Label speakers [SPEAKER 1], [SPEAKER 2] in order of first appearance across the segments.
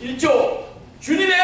[SPEAKER 1] 1조 주님의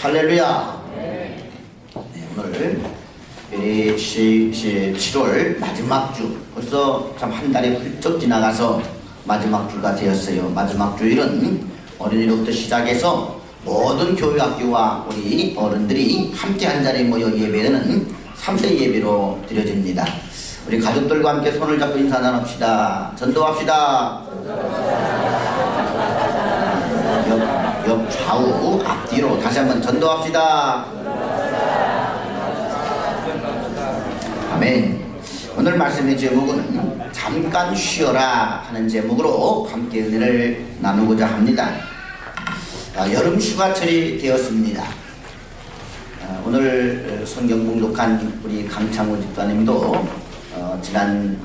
[SPEAKER 2] 할렐루야. 네, 오늘 7월 마지막 주, 벌써 참 한 달이 훌쩍 지나가서 마지막 주가 되었어요. 마지막 주일은 어린이로부터 시작해서 모든 교육학교와 우리 어른들이 함께 한 자리에 모여 예배는 3대 예배로 드려집니다. 우리 가족들과 함께 손을 잡고 인사 나눕시다. 전도합시다. 옆 좌우 앞뒤로 다시 한번 전도합시다. 아멘. 오늘 말씀의 제목은 잠깐 쉬어라 하는 제목으로 함께 은혜를 나누고자 합니다. 여름 휴가철이 되었습니다. 오늘 성경 봉독한 우리 강창호 집사님도 지난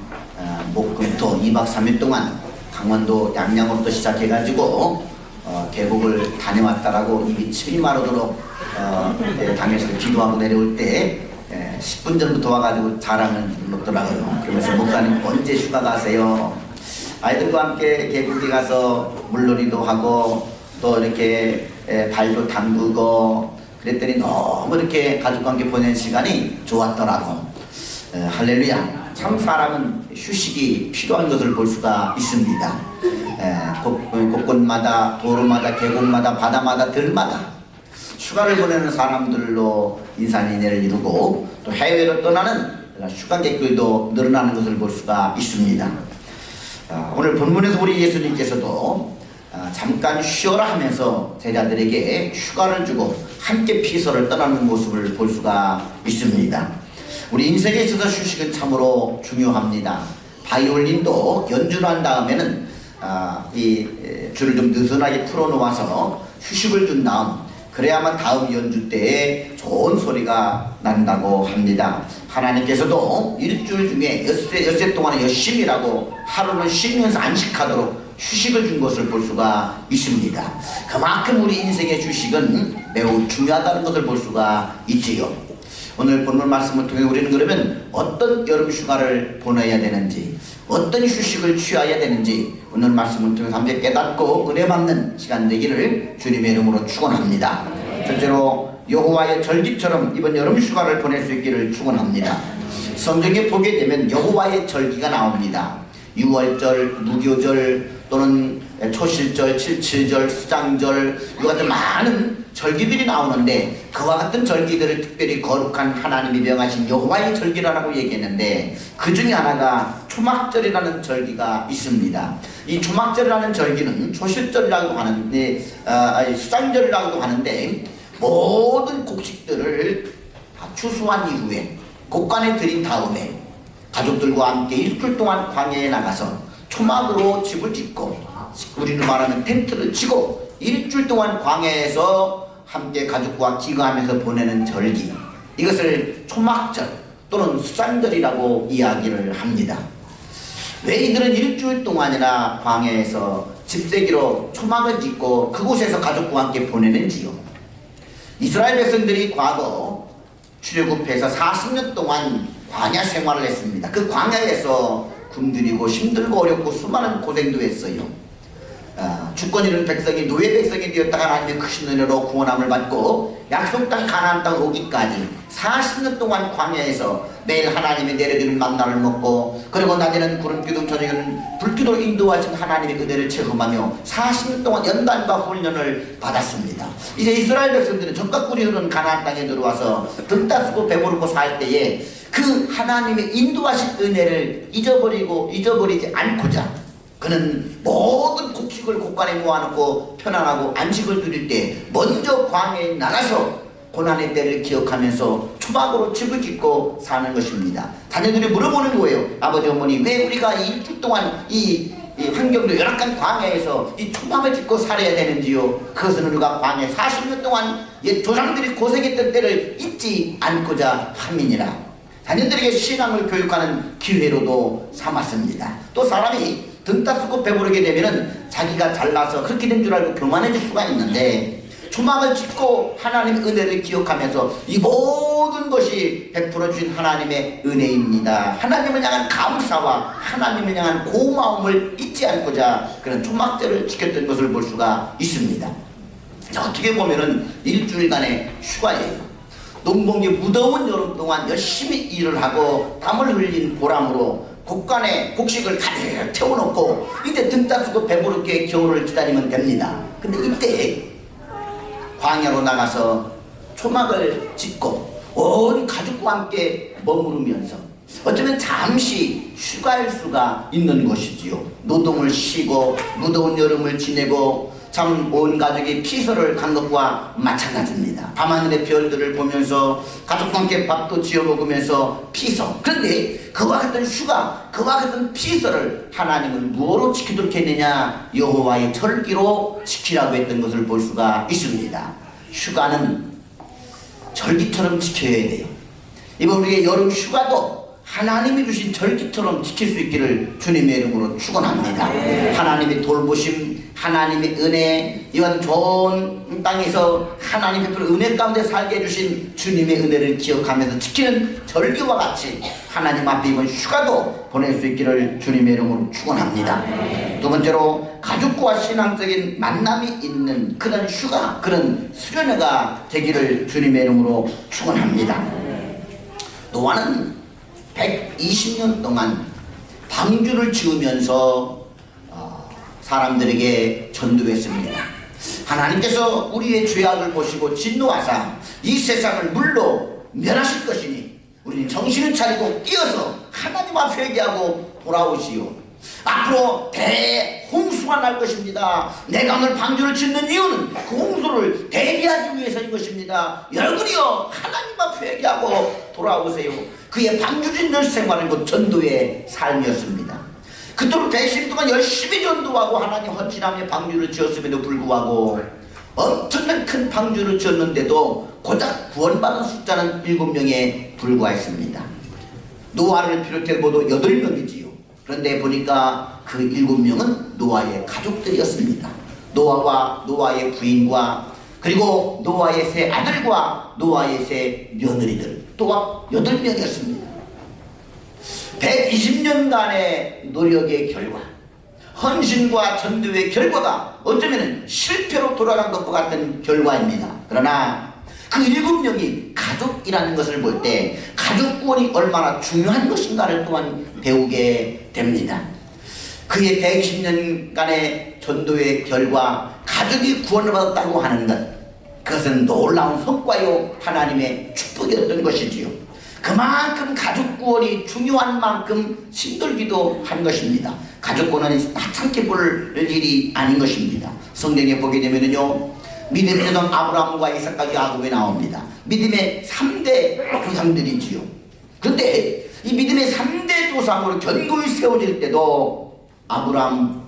[SPEAKER 2] 목금토 2박 3일 동안 강원도 양양으로부터 시작해가지고 계곡을 다녀왔다라고 입이 침이 마르도록 당에서 기도하고 내려올 때 10분 전부터 와가지고 자랑을 놓더라고요. 그러면서 목사님 언제 휴가 가세요? 아이들과 함께 계곡에 가서 물놀이도 하고 또 이렇게 발도 담그고 그랬더니 너무 이렇게 가족과 함께 보낸 시간이 좋았더라고. 할렐루야. 참 사람은 휴식이 필요한 것을 볼 수가 있습니다. 곳곳마다 도로마다 계곡마다 바다마다 들마다 휴가를 보내는 사람들로 인산인해를 이루고 또 해외로 떠나는 휴가객들도 늘어나는 것을 볼 수가 있습니다. 오늘 본문에서 우리 예수님께서도 잠깐 쉬어라 하면서 제자들에게 휴가를 주고 함께 피서를 떠나는 모습을 볼 수가 있습니다. 우리 인생에 있어서 휴식은 참으로 중요합니다. 바이올린도 연주를 한 다음에는 이 줄을 좀 느슨하게 풀어놓아서 휴식을 준 다음 그래야만 다음 연주 때에 좋은 소리가 난다고 합니다. 하나님께서도 일주일 중에 엿새 동안에 열심히 일하고 하루는 쉬면서 안식하도록 휴식을 준 것을 볼 수가 있습니다. 그만큼 우리 인생의 휴식은 매우 중요하다는 것을 볼 수가 있지요. 오늘 본문 말씀을 통해 우리는 그러면 어떤 여름 휴가를 보내야 되는지, 어떤 휴식을 취해야 되는지 오늘 말씀을 통해 함께 깨닫고 은혜 받는 시간 되기를 주님의 이름으로 축원합니다. 첫째로 여호와의 절기처럼 이번 여름 휴가를 보낼 수 있기를 축원합니다. 성경에 보게 되면 여호와의 절기가 나옵니다. 유월절, 무교절 또는 초실절, 칠칠절, 수장절 이와 같은 많은 절기들이 나오는데 그와 같은 절기들을 특별히 거룩한 하나님이 명하신 여호와의 절기라고 얘기했는데 그 중에 하나가 초막절이라는 절기가 있습니다. 이 초막절이라는 절기는 초실절이라고 하는데 수장절이라고 하는데 모든 곡식들을 추수한 이후에 곡간에 들인 다음에 가족들과 함께 일주일 동안 광야에 나가서 초막으로 집을 짓고 우리는 말하면 텐트를 치고 일주일 동안 광야에서 함께 가족과 기거하면서 보내는 절기, 이것을 초막절 또는 수장절이라고 이야기를 합니다. 왜 이들은 일주일 동안이나 광야에서 집세기로 초막을 짓고 그곳에서 가족과 함께 보내는지요? 이스라엘 백성들이 과거 출애굽해서 40년 동안 광야 생활을 했습니다. 그 광야에서 굶주리고 힘들고 어렵고 수많은 고생도 했어요. 주권 잃은 백성이 노예 백성이 되었다가 하나님의 크신 은혜로 구원함을 받고 약속 땅 가나안 땅 오기까지 40년 동안 광야에서 매일 하나님이 내려주는 만나를 먹고 그리고 낮에는 구름기둥 저녁에는 불기도 인도하신 하나님의 은혜를 체험하며 40년 동안 연단과 훈련을 받았습니다. 이제 이스라엘 백성들은 적과 꿀이 흐르는 가나안 땅에 들어와서 등 따스고 배부르고 살 때에 그 하나님의 인도하신 은혜를 잊어버리지 않고자 그는 모든 곡식을 곡간에 모아놓고 편안하고 안식을 누릴 때 먼저 광야에 나가서 고난의 때를 기억하면서 초막으로 집을 짓고 사는 것입니다. 자녀들이 물어보는 거예요. 아버지 어머니 왜 우리가 이 일주일 동안 이 환경도 열악한 광야에서 이 초막을 짓고 살아야 되는지요? 그것은 우리가 광야 40년 동안 옛 조상들이 고생했던 때를 잊지 않고자 함이니라. 자녀들에게 신앙을 교육하는 기회로도 삼았습니다. 또 사람이 등 따스고 배부르게 되면은 자기가 잘나서 그렇게 된 줄 알고 교만해질 수가 있는데 초막을 짓고 하나님의 은혜를 기억하면서 이 모든 것이 베풀어 주신 하나님의 은혜입니다. 하나님을 향한 감사와 하나님을 향한 고마움을 잊지 않고자 그런 초막절을 지켰던 것을 볼 수가 있습니다. 자, 어떻게 보면은 일주일간의 휴가예요. 농번기 무더운 여름 동안 열심히 일을 하고 땀을 흘린 보람으로 곡간에 곡식을 가득 태워놓고 이때 등 따스고 배부르게 겨울을 기다리면 됩니다. 근데 이때 광야로 나가서 초막을 짓고 온 가족과 함께 머무르면서 어쩌면 잠시 휴가일 수가 있는 것이지요. 노동을 쉬고 무더운 여름을 지내고 참 온 가족이 피서를 간 것과 마찬가지입니다. 밤하늘의 별들을 보면서 가족과 함께 밥도 지어 먹으면서 피서. 그런데 그와 같은 휴가, 그와 같은 피서를 하나님은 무엇으로 지키도록 했느냐? 여호와의 절기로 지키라고 했던 것을 볼 수가 있습니다. 휴가는 절기처럼 지켜야 돼요. 이번 우리의 여름 휴가도 하나님이 주신 절기처럼 지킬 수 있기를 주님의 이름으로 축원합니다. 하나님의 돌보심, 하나님의 은혜, 이와 같은 좋은 땅에서 하나님 베푸는 은혜 가운데 살게 해주신 주님의 은혜를 기억하면서 지키는 절기와 같이 하나님 앞에 이번 휴가도 보낼 수 있기를 주님의 이름으로 축원합니다. 두 번째로 가족과 신앙적인 만남이 있는 그런 휴가, 그런 수련회가 되기를 주님의 이름으로 축원합니다. 노아는 120년 동안 방주를 지으면서 사람들에게 전도했습니다. 하나님께서 우리의 죄악을 보시고 진노하사 이 세상을 물로 멸하실 것이니 우리는 정신을 차리고 끼어서 하나님 앞에 회개하고 돌아오시오. 앞으로 대홍수가 날 것입니다. 내가 오늘 방주를 짓는 이유는 그 홍수를 대비하기 위해서인 것입니다. 여러분이요 하나님 앞에 회개하고 돌아오세요. 그의 방주 짓는 생활은 곧 전도의 삶이었습니다. 그토록 110년 동안 열심히 전도하고 하나님 헌신하며 방주를 지었음에도 불구하고 엄청난 큰 방주를 지었는데도 고작 구원받은 숫자는 7명에 불과했습니다. 노아를 비롯해 모두 8명이지요. 그런데 보니까 그 7명은 노아의 가족들이었습니다. 노아와 노아의 부인과 그리고 노아의 세 아들과 노아의 세 며느리들 또한 8명이었습니다. 120년간의 노력의 결과, 헌신과 전도의 결과가 어쩌면 실패로 돌아간 것과 같은 결과입니다. 그러나 그 7명이 가족이라는 것을 볼 때 가족 구원이 얼마나 중요한 것인가를 또한 배우게 됩니다. 그의 120년간의 전도의 결과 가족이 구원을 받았다고 하는 것, 그것은 놀라운 성과요 하나님의 축복이었던 것이지요. 그만큼 가족 구원이 중요한 만큼 힘들기도 한 것입니다. 가족 구원은 하찮게 볼 일이 아닌 것입니다. 성경에 보게 되면요, 믿음의 조상 아브라함과 이삭과 야곱이 나옵니다. 믿음의 3대 조상들이지요. 그런데 이 믿음의 3대 조상으로 견고히 세워질 때도 아브라함,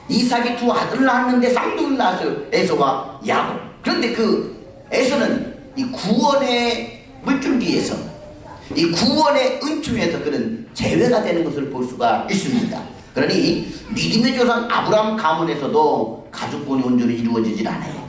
[SPEAKER 2] 이삭이 두 아들을 낳았는데 쌍둥이를 낳았어요. 에서와 야곱. 그런데 그 에서는 이 구원의 물줄기에서, 이 구원의 은총에서 그는 제외가 되는 것을 볼 수가 있습니다. 그러니 믿음의 조상 아브라함 가문에서도 가족구원이 온전히 이루어지질 않아요.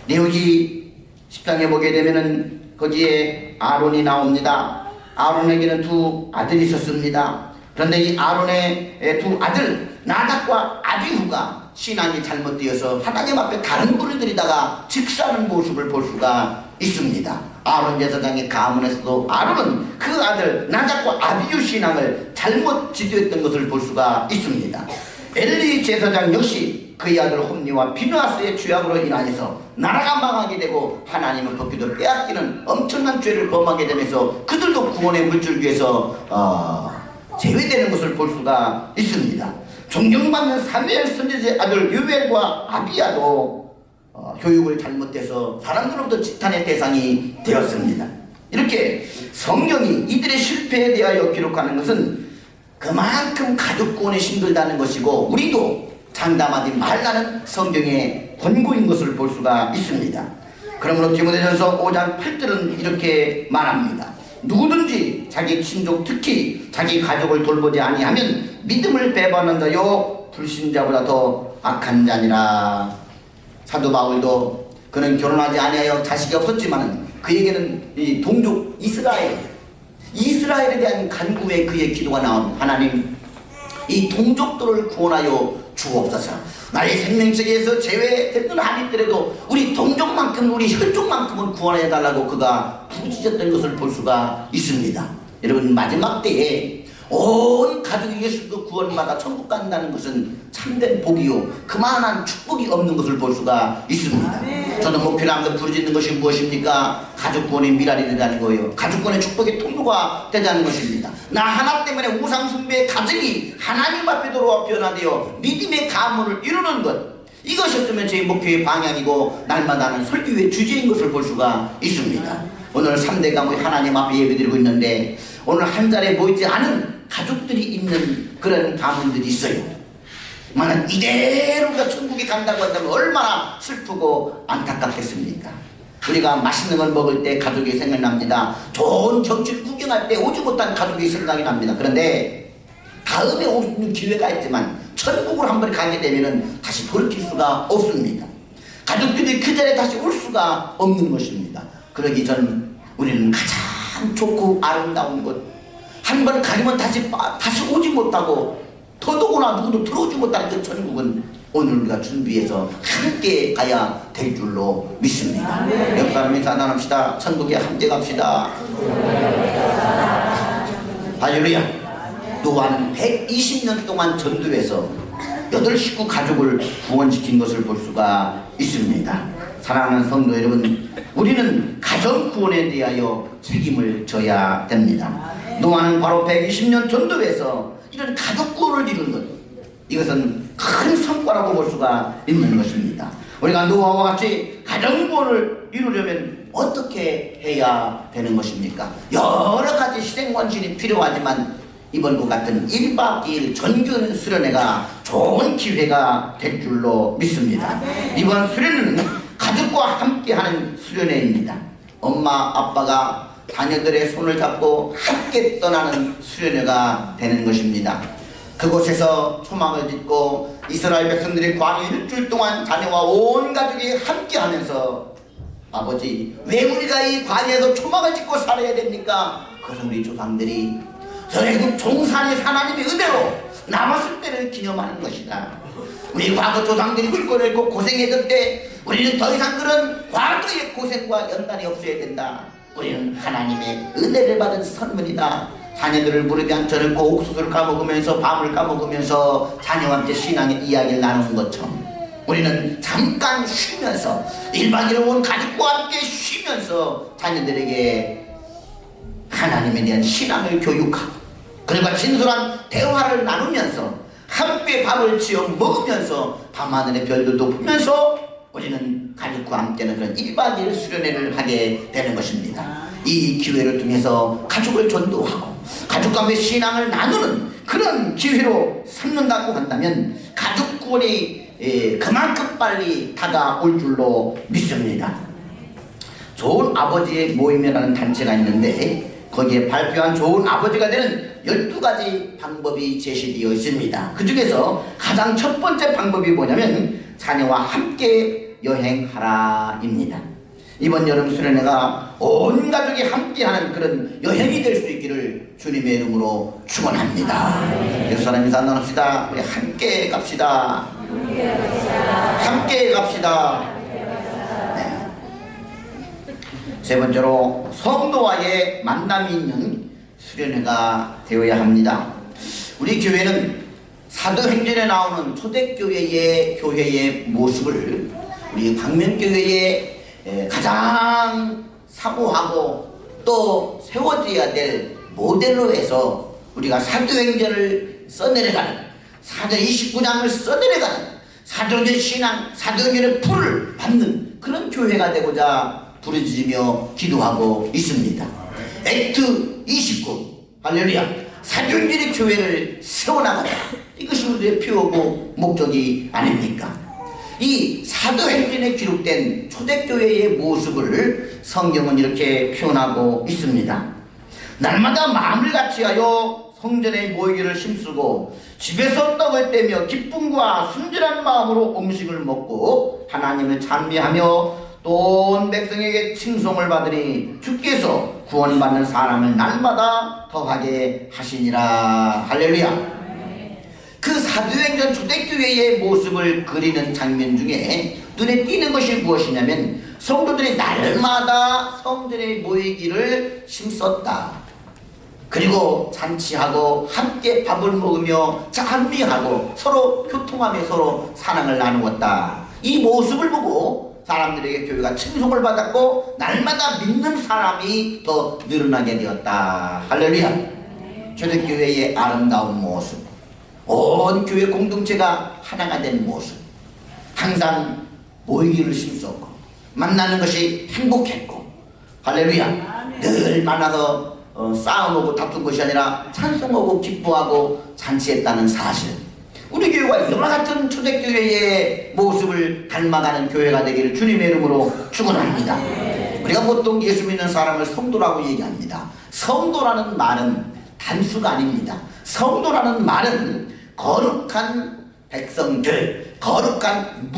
[SPEAKER 2] 레위기 10장에 보게 되면은 거기에 아론이 나옵니다. 아론에게는 두 아들이 있었습니다. 그런데 이 아론의 두 아들 나답과 아비후가 신앙이 잘못되어서 하나님 앞에 다른 불을 들이다가 직사하는 모습을 볼 수가 있습니다. 아론 제사장의 가문에서도 아론은 그 아들 나답과 아비후 신앙을 잘못 지도했던 것을 볼 수가 있습니다. 엘리 제사장 역시 그의 아들 홈리와 비누아스의 죄악으로 인하여서 나라가 망하게 되고 하나님의 법궤도를 빼앗기는 엄청난 죄를 범하게 되면서 그들도 구원의 물줄기에서 제외되는 것을 볼 수가 있습니다. 존경받는 사무엘 선지자의 아들 요엘과 아비야도 교육을 잘못해서 사람들로부터 지탄의 대상이 되었습니다. 이렇게 성경이 이들의 실패에 대하여 기록하는 것은 그만큼 가족 구원이 힘들다는 것이고 우리도 장담하지 말라는 성경의 권고인 것을 볼 수가 있습니다. 그러므로 디모데전서 5장 8절은 이렇게 말합니다. 누구든지 자기 친족 특히 자기 가족을 돌보지 아니하면 믿음을 배반한 자요 불신자보다 더 악한 자니라. 사도 바울도 그는 결혼하지 아니하여 자식이 없었지만 그에게는 이 동족 이스라엘에 대한 간구에 그의 기도가 나온 하나님, 이 동족들을 구원하여 주옵소서. 나의 생명책에서 제외됐던 한 있더라도 우리 동족만큼, 우리 혈족만큼은 구원해 달라고 그가 부르짖었던 것을 볼 수가 있습니다. 여러분, 마지막 때에 온 가족이 예수도 구원받아 천국 간다는 것은 참된 복이요 그만한 축복이 없는 것을 볼 수가 있습니다. 저는 목표를 한번 부르짖는 것이 무엇입니까? 가족 구원의 미랄이 되자는 거예요. 가족 구원의 축복의 통로가 되자는 것입니다. 나 하나 때문에 우상 숭배의 가정이 하나님 앞에 돌아와 변화되어 믿음의 가문을 이루는 것, 이것이었으면 제 목표의 방향이고 날마다 하는 설교의 주제인 것을 볼 수가 있습니다. 오늘 3대 가문이 하나님 앞에 예배드리고 있는데 오늘 한 자리에 모이지 않은 가족들이 있는 그런 가문들이 있어요. 만약 이대로가 천국에 간다고 한다면 얼마나 슬프고 안타깝겠습니까? 우리가 맛있는 걸 먹을 때 가족이 생각납니다. 좋은 경치를 구경할 때 오지 못한 가족이 생각이 납니다. 그런데 다음에 오는 기회가 있지만 천국을 한 번 가게 되면 다시 돌이킬 수가 없습니다. 가족들이 그 자리에 다시 올 수가 없는 것입니다. 그러기 전 우리는 가장 좋고 아름다운 곳, 한 번 가면 다시 오지 못하고 더더구나 누구도 들어오지 못하는 그 천국은 오늘 우리가 준비해서 함께 가야 될 줄로 믿습니다. 옆 사람 인사 나눕시다. 천국에 함께 갑시다. 할렐루야. 노아는 120년 동안 전도해서 8식구 가족을 구원시킨 것을 볼 수가 있습니다. 사랑하는 성도 여러분, 우리는 가정 구원에 대하여 책임을 져야 됩니다. 노아는 바로 120년 전도해서 이런 가족 구원을 이룬 것, 이것은 큰 성과라고 볼 수가 있는 것입니다. 우리가 노아와 같이 가정 구원을 이루려면 어떻게 해야 되는 것입니까? 여러 가지 희생원신이 필요하지만 이번 것 같은 1박 2일 전교는 수련회가 좋은 기회가 될 줄로 믿습니다. 이번 수련회는 가족과 함께하는 수련회입니다. 엄마 아빠가 자녀들의 손을 잡고 함께 떠나는 수련회가 되는 것입니다. 그곳에서 초막을 짓고 이스라엘 백성들이 광야 일주일 동안 자녀와 온 가족이 함께 하면서 아버지, 왜 우리가 이 광야에서 초막을 짓고 살아야 됩니까? 그것은 우리 조상들이 저 애굽 종산이 하나님의 은혜로 남았을 때를 기념하는 것이다. 우리 과거 조상들이 죽고 잃고 고생했을 우리는 더 이상 그런 과거의 고생과 연단이 없어야 된다. 우리는 하나님의 은혜를 받은 선물이다. 자녀들을 무릎에 앉혀놓고 옥수수를 까먹으면서 밤을 까먹으면서 자녀와 함께 신앙의 이야기를 나누는 것처럼 우리는 잠깐 쉬면서 1박 2일 온 가족과 함께 쉬면서 자녀들에게 하나님에 대한 신앙을 교육하고 그들과 진솔한 대화를 나누면서 함께 밥을 지어 먹으면서 밤하늘의 별들도 보면서 우리는 가족과 함께는 그런 1박 2일 수련회를 하게 되는 것입니다. 이 기회를 통해서 가족을 전도하고 가족과 함께 신앙을 나누는 그런 기회로 삼는다고 한다면 가족 구원이 그만큼 빨리 다가올 줄로 믿습니다. 좋은 아버지의 모임이라는 단체가 있는데 거기에 발표한 좋은 아버지가 되는 12가지 방법이 제시되어 있습니다. 그 중에서 가장 첫 번째 방법이 뭐냐면 자녀와 함께 여행하라 입니다. 이번 여름 수련회가 온 가족이 함께하는 그런 여행이 될 수 있기를 주님의 이름으로 축원합니다. 여섯 사람 인사 나눕시다. 우리 함께 갑시다. 함께 갑시다. 네. 세 번째로 성도와의 만남이 있는 수련회가 되어야 합니다. 우리 교회는 사도행전에 나오는 초대교회의 교회의 모습을 우리 광명교회의 가장 사모하고 또 세워져야 될 모델로 해서 우리가 사도행전을 써내려가는 사도 29장을 써내려가는 사도행전 신앙, 사도행전의 풀을 받는 그런 교회가 되고자 부르짖으며 기도하고 있습니다. 액트 29 할렐루야. 사도행전의 교회를 세워나가자. 이것이 우리의 필요고 목적이 아닙니까? 이 사도행전에 기록된 초대교회의 모습을 성경은 이렇게 표현하고 있습니다. 날마다 마음을 같이하여 성전에 모이기를 힘쓰고 집에서 떡을 떼며 기쁨과 순전한 마음으로 음식을 먹고 하나님을 찬미하며 또 온 백성에게 칭송을 받으니 주께서 구원받는 사람을 날마다 더하게 하시니라. 할렐루야. 그 사도행전 초대교회의 모습을 그리는 장면 중에 눈에 띄는 것이 무엇이냐면 성도들이 날마다 성전에 모이기를 힘썼다. 그리고 잔치하고 함께 밥을 먹으며 찬미하고 서로 교통하며 서로 사랑을 나누었다. 이 모습을 보고 사람들에게 교회가 칭송을 받았고 날마다 믿는 사람이 더 늘어나게 되었다. 할렐루야. 초대교회의 아름다운 모습, 온 교회 공동체가 하나가 된 모습, 항상 모이기를 힘썼고 만나는 것이 행복했고 할렐루야. 늘 만나서 싸움하고 다툰 것이 아니라 찬송하고 기뻐하고 잔치했다는 사실, 우리 교회가 이와 같은 초대교회의 모습을 닮아가는 교회가 되기를 주님의 이름으로 축원합니다. 우리가 보통 예수 믿는 사람을 성도라고 얘기합니다. 성도라는 말은 단수가 아닙니다. 성도라는 말은 거룩한 백성들, 거룩한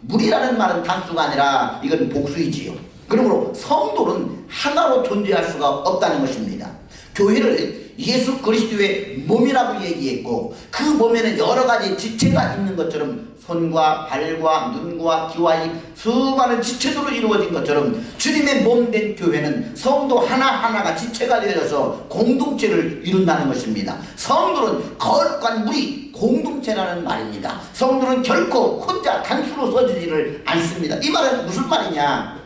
[SPEAKER 2] 무리라는 말은 단수가 아니라 이건 복수이지요. 그러므로 성도는 하나로 존재할 수가 없다는 것입니다. 교회를 예수 그리스도의 몸이라고 얘기했고 그 몸에는 여러 가지 지체가 있는 것처럼 손과 발과 눈과 귀와 입 수많은 지체들로 이루어진 것처럼 주님의 몸 된 교회는 성도 하나하나가 지체가 되어서 공동체를 이룬다는 것입니다. 성도는 거룩한 무리, 공동체라는 말입니다. 성도는 결코 혼자 단수로 써지지를 않습니다. 이 말은 무슨 말이냐?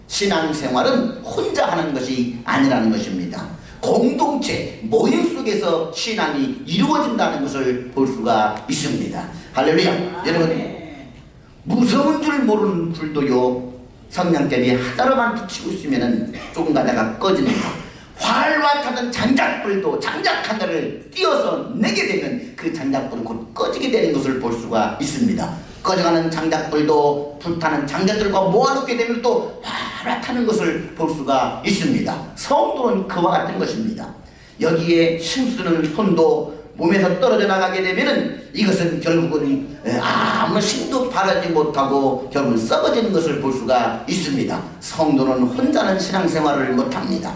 [SPEAKER 2] 신앙생활은 혼자 하는 것이 아니라는 것입니다. 공동체, 모임 속에서 신앙이 이루어진다는 것을 볼 수가 있습니다. 할렐루야. 여러분, 무서운 줄 모르는 불도요 성냥개비 하나로만 붙이고 있으면 조금 가다가 꺼집니다. 활활 타던 장작불도 장작 하나를 띄어서 내게 되면 그 장작불은 곧 꺼지게 되는 것을 볼 수가 있습니다. 꺼져가는 장작불도 불타는 장작들과 모아놓게 되면 또 활활 타는 것을 볼 수가 있습니다. 성도는 그와 같은 것입니다. 여기에 힘쓰는 손도 몸에서 떨어져 나가게 되면은 이것은 결국은 아무 힘도 바라지 못하고 결국은 썩어지는 것을 볼 수가 있습니다. 성도는 혼자는 신앙생활을 못합니다.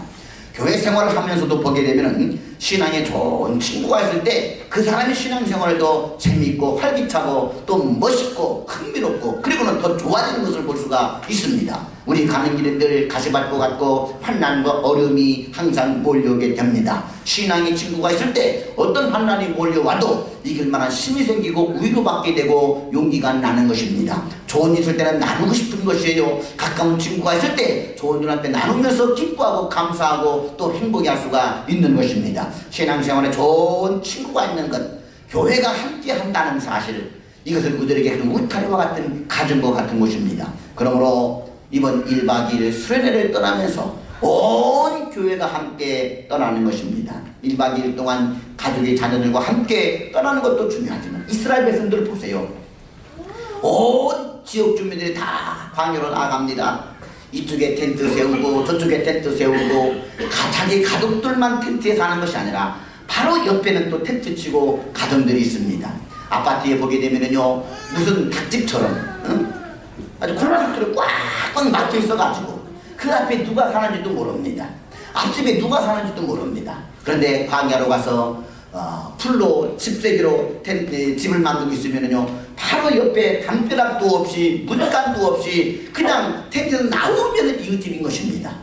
[SPEAKER 2] 교회 생활을 하면서도 보게 되면은 신앙에 좋은 친구가 있을 때 그 사람의 신앙생활도 재미있고 활기차고 또 멋있고 흥미롭고 그리고는 더 좋아지는 것을 볼 수가 있습니다. 우리 가는 길에 늘 가시밭 것 같고 환난과 어려움이 항상 몰려오게 됩니다. 신앙의 친구가 있을 때 어떤 환난이 몰려와도 이길 만한 힘이 생기고 위로받게 되고 용기가 나는 것입니다. 좋은 일 있을 때는 나누고 싶은 것이에요. 가까운 친구가 있을 때 좋은 일 할 때 나누면서 기뻐하고 감사하고 또 행복해 할 수가 있는 것입니다. 신앙생활에 좋은 친구가 있는 것, 교회가 함께 한다는 사실, 이것은 그들에게 울타리와 같은 가정과 같은 것입니다. 그러므로 이번 1박 2일 수련회를 떠나면서 온 교회가 함께 떠나는 것입니다. 1박 2일 동안 가족의 자녀들과 함께 떠나는 것도 중요하지만 이스라엘 백성들을 보세요. 온 지역 주민들이 다 광야로 나갑니다. 이쪽에 텐트 세우고 저쪽에 텐트 세우고 자기 가족들만 텐트에 사는 것이 아니라 바로 옆에는 또 텐트 치고 가정들이 있습니다. 아파트에 보게 되면은요 무슨 닭집처럼 아주 콘크리트로 꽉꽉 막혀 있어가지고 그 앞에 누가 사는지도 모릅니다. 앞집에 누가 사는지도 모릅니다. 그런데 광야로 가서 풀로 집세기로 집을 만들고 있으면은요 바로 옆에 담벼락도 없이 문간도 없이 그냥 텐트에서 나오면 이웃집인 것입니다.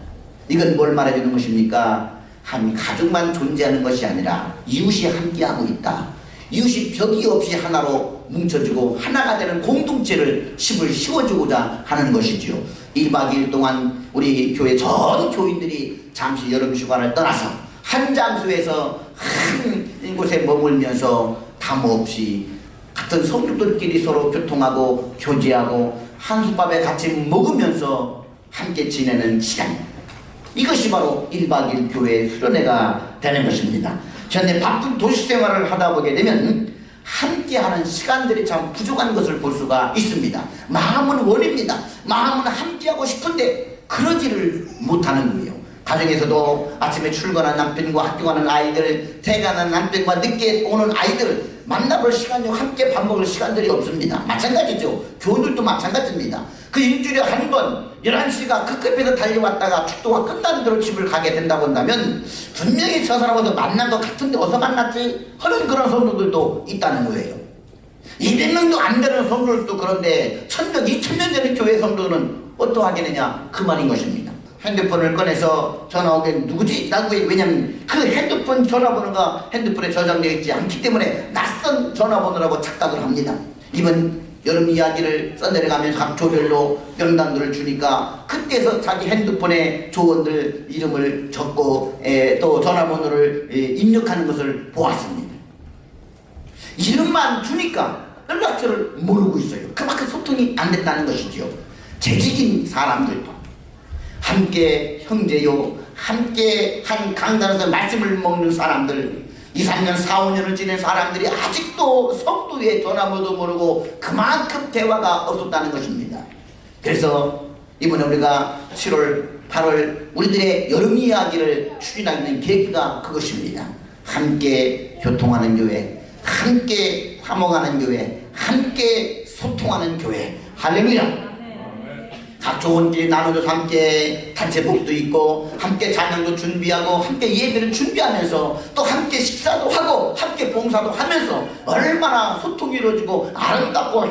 [SPEAKER 2] 이건 뭘 말해주는 것입니까? 한 가족만 존재하는 것이 아니라 이웃이 함께하고 있다. 이웃이 벽이 없이 하나로 뭉쳐지고 하나가 되는 공동체를 힘을 씌워주고자 하는 것이지요. 1박 2일 동안 우리 교회 전 교인들이 잠시 여름휴가를 떠나서 한 장소에서 한 곳에 머물면서 담 없이 같은 성도들끼리 서로 교통하고 교제하고 한솥밥에 같이 먹으면서 함께 지내는 시간, 이것이 바로 1박 2일 교회 수련회가 되는 것입니다. 현대 바쁜 도시생활을 하다 보게 되면 함께하는 시간들이 참 부족한 것을 볼 수가 있습니다. 마음은 원입니다. 마음은 함께하고 싶은데 그러지를 못하는 거예요. 가정에서도 아침에 출근한 남편과 학교 가는 아이들, 퇴근하는 남편과 늦게 오는 아이들 만나볼 시간이 함께 밥 먹을 시간들이 없습니다. 마찬가지죠. 교우들도 마찬가지입니다. 그 일주일에 한 번 11시가 그 급에서 달려왔다가 축도가 끝난 대로 집을 가게 된다고 한다면 분명히 저 사람하고 만난 것 같은데 어디서 만났지? 하는 그런 성도들도 있다는 거예요. 200명도 안 되는 성도들도 그런데 1000명, 2000명 되는 교회 성도는 어떠하겠느냐 그 말인 것입니다. 핸드폰을 꺼내서 전화 오면 누구지? 왜냐면 그 핸드폰 전화번호가 핸드폰에 저장되어 있지 않기 때문에 낯선 전화번호라고 착각을 합니다. 이번 여름 이야기를 써내려가면서 각 조별로 명단들을 주니까 그때서 자기 핸드폰에 조원들 이름을 적고 또 전화번호를 입력하는 것을 보았습니다. 이름만 주니까 연락처를 모르고 있어요. 그만큼 소통이 안 됐다는 것이죠. 재직인 사람들도 함께 형제요, 함께 한 강단에서 말씀을 먹는 사람들, 2, 3년, 4, 5년을 지낸 사람들이 아직도 성도의 전화번호도 모르고 그만큼 대화가 없었다는 것입니다. 그래서 이번에 우리가 7월, 8월 우리들의 여름 이야기를 추진하는 계기가 그것입니다. 함께 교통하는 교회, 함께 화목하는 교회, 함께 소통하는 교회. 할렐루야! 각 좋은 길 나눠줘서 함께 단체복도 있고 함께 찬양도 준비하고 함께 예배를 준비하면서 또 함께 식사도 하고 함께 봉사도 하면서 얼마나 소통이 이루어지고 아름답고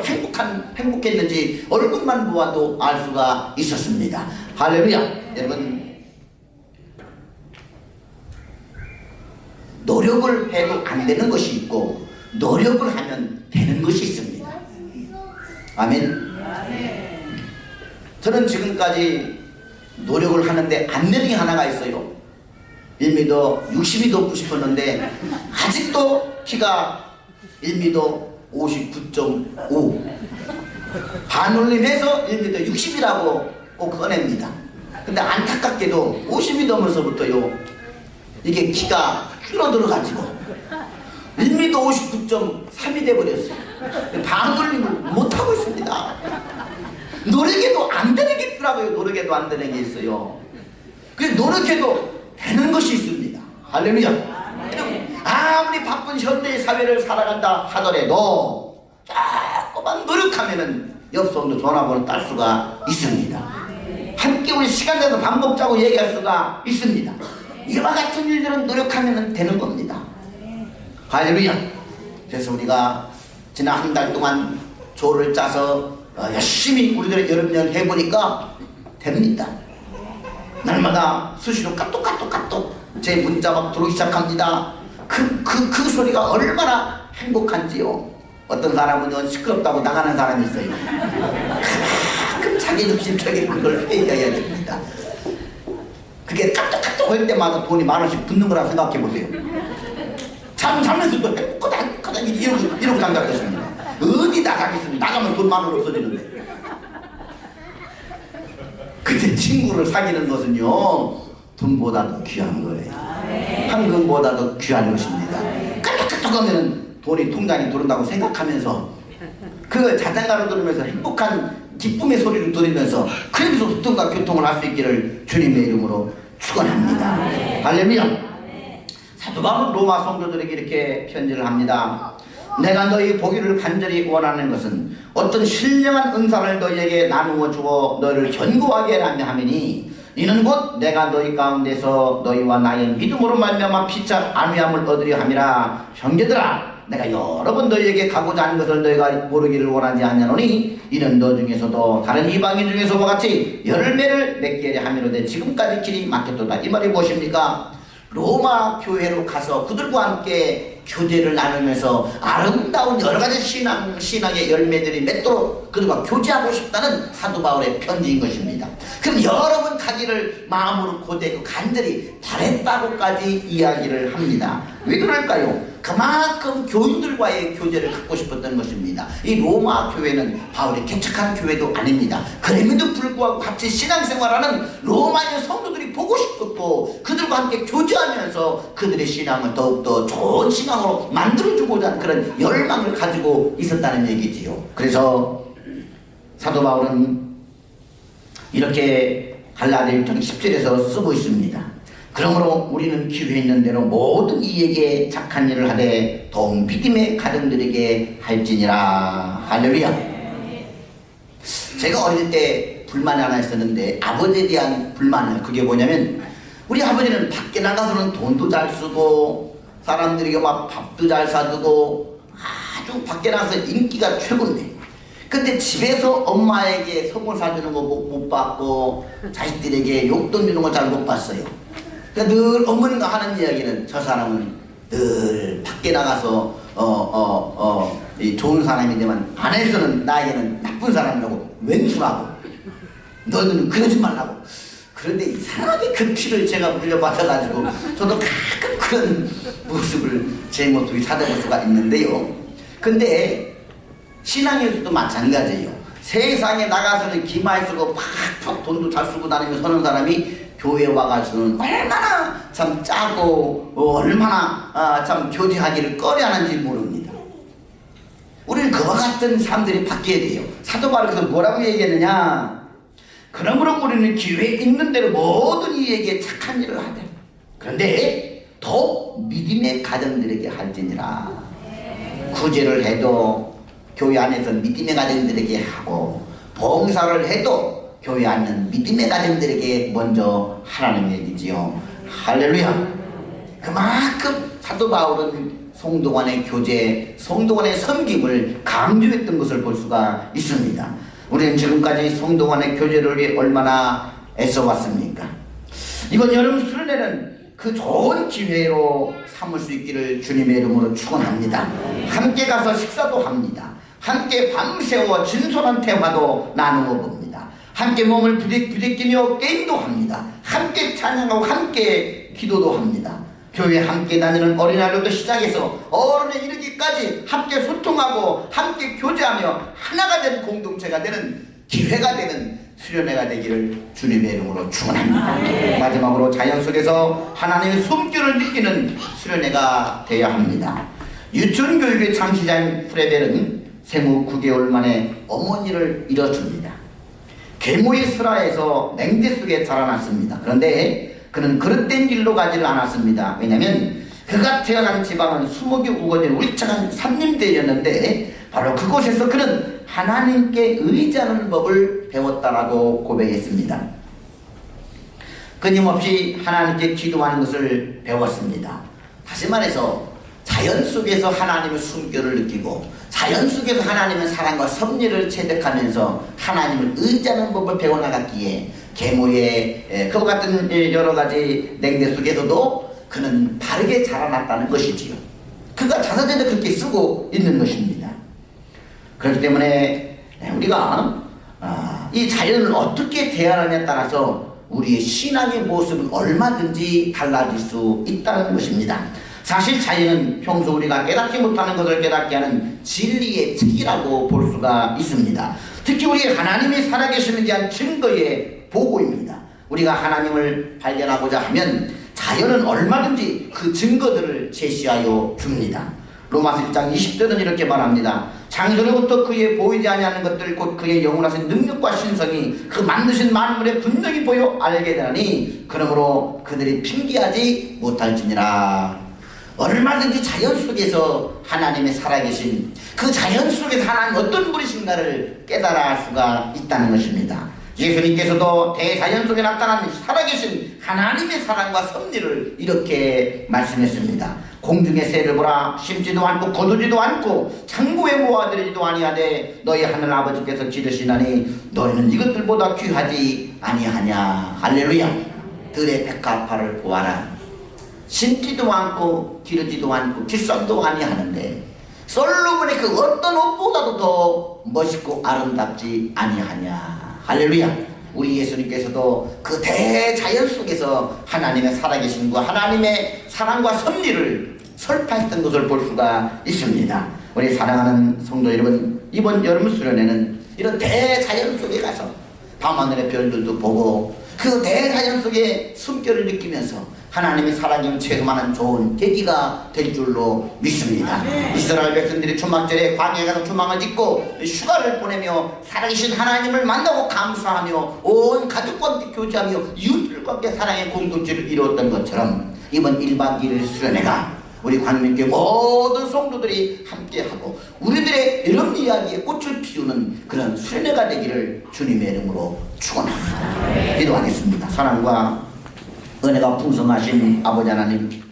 [SPEAKER 2] 행복했는지 얼굴만 보아도 알 수가 있었습니다. 할렐루야! 여러분, 노력을 해도 안 되는 것이 있고 노력을 하면 되는 것이 있습니다. 아멘. 저는 지금까지 노력을 하는데 안 되는 게 하나가 있어요. 1m 60이 넘고 싶었는데 아직도 키가 1m 59.5 반올림해서 1m 60이라고 꼭 써냅니다. 근데 안타깝게도 50이 넘어서부터요 이게 키가 줄어들어가지고 1m 59.3이 돼버렸어요. 반올림을 못하고 있습니다. 노력해도 안 되는 게 있더라고요. 노력해도 안 되는 게 있어요. 그래서 노력해도 되는 것이 있습니다. 할렐루야. 아무리 바쁜 현대 사회를 살아간다 하더라도 조금만 노력하면은 옆손도 전화번호 딸 수가 있습니다. 함께 우리 시간 내서 밥 먹자고 얘기할 수가 있습니다. 이와 같은 일들은 노력하면 되는 겁니다. 할렐루야. 그래서 우리가 지난 한 달 동안 조를 짜서 열심히 우리들의 여름연 해보니까 됩니다. 날마다 수시로 까똑 제 문자 막 들어오기 시작합니다. 그 소리가 얼마나 행복한지요. 어떤 사람은 시끄럽다고 나가는 사람이 있어요. 그만큼 자기 중심적인 그걸 회의해야 됩니다. 그게 까똑 할 때마다 돈이 10,000원씩 붙는 거라 생각해 보세요. 자면서도 행복하다 이러고 생각하십니다. 어디 나가겠습니까? 나가면 돈 10,000원 없어지는데. 근데 친구를 사귀는 것은요, 돈보다도 귀한 거예요. 황금보다도 귀한 것입니다. 까똑 하면은 돈이 통장에 들어온다고 생각하면서 그걸 자장가로 들으면서 행복한 기쁨의 소리를 들으면서 그러면서 소통과 교통을 할 수 있기를 주님의 이름으로 축원합니다. 할렐루야. 사도 바울은 로마 성도들에게 이렇게 편지를 합니다. 내가 너희 보기를 간절히 원하는 것은 어떤 신령한 은사를 너희에게 나누어 주어 너희를 견고하게 하매니 이는 곧 내가 너희 가운데서 너희와 나의 믿음으로 말미암아 피차 안위함을 얻으려 함이라. 형제들아, 내가 여러 번 너희에게 가고자 하는 것을 너희가 모르기를 원하지 않냐노니 이는 너 중에서도 다른 이방인 중에서와 같이 열매를 맺게 하려 함이로되 지금까지 길이 막혔도다. 이 말이 무엇입니까? 로마 교회로 가서 그들과 함께 교제를 나누면서 아름다운 여러가지 신앙의 열매들이 맺도록 그들과 교제하고 싶다는 사도 바울의 편지인 것입니다. 그럼 여러 번 가기를 마음으로 고대고 간절히 바랬다고까지 이야기를 합니다. 왜 그럴까요? 그만큼 교인들과의 교제를 갖고 싶었던 것입니다. 이 로마 교회는 바울이 개척한 교회도 아닙니다. 그럼에도 불구하고 같이 신앙생활하는 로마의 성도들이 보고 싶었고 그들과 함께 교제하면서 그들의 신앙을 더욱더 좋은 신앙으로 만들어주고자 하는 그런 열망을 가지고 있었다는 얘기지요. 그래서 사도 바울은 이렇게 갈라디아 1장 10절에서 쓰고 있습니다. 그러므로 우리는 기회 있는 대로 모든 이에게 착한 일을 하되 더욱 믿음의 가정들에게 할지니라. 할렐루야. 제가 어릴 때 불만이 하나 있었는데 아버지에 대한 불만을 그게 뭐냐면 우리 아버지는 밖에 나가서는 돈도 잘 쓰고 사람들에게 막 밥도 잘 사주고 아주 밖에 나가서 인기가 최고인데 근데 집에서 엄마에게 선물 사주는 거 못 받고 자식들에게 용돈 주는 거 잘 못 봤어요. 그러니까 늘 어머니가 하는 이야기는 저 사람은 늘 밖에 나가서 좋은 사람이지만 안에서는 나에게는 나쁜 사람이라고 왼수라고 너희는 그러지 말라고. 그런데 이상하게 그 피를 제가 물려받아가지고 저도 가끔 그런 모습을 제 모습이 찾아볼 수가 있는데요. 근데 신앙에서도 마찬가지예요. 세상에 나가서는 기마에 쓰고 팍팍 돈도 잘 쓰고 다니면서 서는 사람이 교회에 와가지고는 얼마나 참 짜고 얼마나 참 교제하기를 꺼려하는지 모릅니다. 우리는 그와 같은 사람들이 바뀌어야 돼요. 사도 바울께서 뭐라고 얘기했느냐? 그러므로 우리는 기회에 있는 대로 모든 이에게 착한 일을 하되 그런데 더욱 믿음의 가정들에게 할지니라. 구제를 해도 교회 안에서 믿음의 가정들에게 하고 봉사를 해도 교회 안은 믿음의 가정들에게 먼저 하라는 얘기지요. 할렐루야. 그만큼 사도 바울은 성도 간의 교제, 성도 간의 섬김을 강조했던 것을 볼 수가 있습니다. 우리는 지금까지 성도 간의 교제를 위해 얼마나 애써왔습니까? 이번 여름 수련회는 그 좋은 기회로 삼을 수 있기를 주님의 이름으로 축원합니다. 함께 가서 식사도 합니다. 함께 밤새워 진솔한 대화도 나누어 봅니다. 함께 몸을 부대끼며 게임도 합니다. 함께 찬양하고 함께 기도도 합니다. 교회 함께 다니는 어린아이들도 시작해서 어른에 이르기까지 함께 소통하고 함께 교제하며 하나가 된 공동체가 되는 기회가 되는 수련회가 되기를 주님의 이름으로 축원합니다. 마지막으로 자연 속에서 하나님의 숨결을 느끼는 수련회가 되어야 합니다. 유치원교육의 창시자인 프레벨은 생후 9개월 만에 어머니를 잃어줍니다. 계모의 슬하에서 냉대 속에 자라났습니다. 그런데 그는 그릇된 길로 가지를 않았습니다. 왜냐하면 그가 태어난 지방은 수목이 우거진 울창한 산림대였는데 바로 그곳에서 그는 하나님께 의지하는 법을 배웠다라고 고백했습니다. 끊임없이 하나님께 기도하는 것을 배웠습니다. 다시 말해서 자연 속에서 하나님의 숨결을 느끼고 자연 속에서 하나님의 사랑과 섭리를 체득하면서 하나님을 의지하는 법을 배워나갔기에 계모의 그와 같은 여러 가지 냉대 속에서도 그는 바르게 자라났다는 것이지요. 그가 자서전에 그렇게 쓰고 있는 것입니다. 그렇기 때문에 우리가 이 자연을 어떻게 대하느냐에 따라서 우리의 신앙의 모습은 얼마든지 달라질 수 있다는 것입니다. 사실 자연은 평소 우리가 깨닫지 못하는 것을 깨닫게 하는 진리의 책이라고 볼 수가 있습니다. 특히 우리 하나님이 살아계심에 대한 증거의 보고입니다. 우리가 하나님을 발견하고자 하면 자연은 얼마든지 그 증거들을 제시하여 줍니다. 로마서 1장 20절은 이렇게 말합니다. 창조로부터 그의 보이지 아니하는 것들 곧 그의 영원하신 능력과 신성이 그 만드신 만물에 분명히 보여 알게 되나니 그러므로 그들이 핑계하지 못할지니라. 얼마든지 자연 속에서 하나님의 살아계신 그 자연 속에서 하나님 어떤 분이신가를 깨달아 알 수가 있다는 것입니다. 예수님께서도 대자연 속에 나타난 살아계신 하나님의 사랑과 섭리를 이렇게 말씀했습니다. 공중의 새를 보라. 심지도 않고 거두지도 않고 창고에 모아들이지도 아니하되 너희 하늘 아버지께서 기르시나니 너희는 이것들보다 귀하지 아니하냐. 할렐루야. 들의 백합화를 보아라. 심지도 않고 기르지도 않고 길쌈도 아니하는데 솔로몬의 그 어떤 옷보다도 더 멋있고 아름답지 아니하냐. 할렐루야. 우리 예수님께서도 그 대자연 속에서 하나님의 살아계심과 하나님의 사랑과 섭리를 설파했던 것을 볼 수가 있습니다. 우리 사랑하는 성도 여러분, 이번 여름 수련회는 이런 대자연 속에 가서 밤하늘의 별들도 보고 그 대자연 속의 숨결을 느끼면서 하나님의 살아계심을 체험하는 좋은 계기가 될 줄로 믿습니다. 이스라엘 백성들이 초막절에 광야에 가서 초막을 짓고 휴가를 보내며 살아계신 하나님을 만나고 감사하며 온 가족과 함께 교제하며 이웃들과 함께 사랑의 공동체를 이루었던 것처럼 이번 1박 2일 수련회가 우리 광명교회 모든 성도들이 함께하고 우리들의 이런 이야기에 꽃을 피우는 그런 수련회가 되기를 주님의 이름으로 축원합니다. 기도하겠습니다. 사랑과 은혜가 풍성하신 아버지 하나님,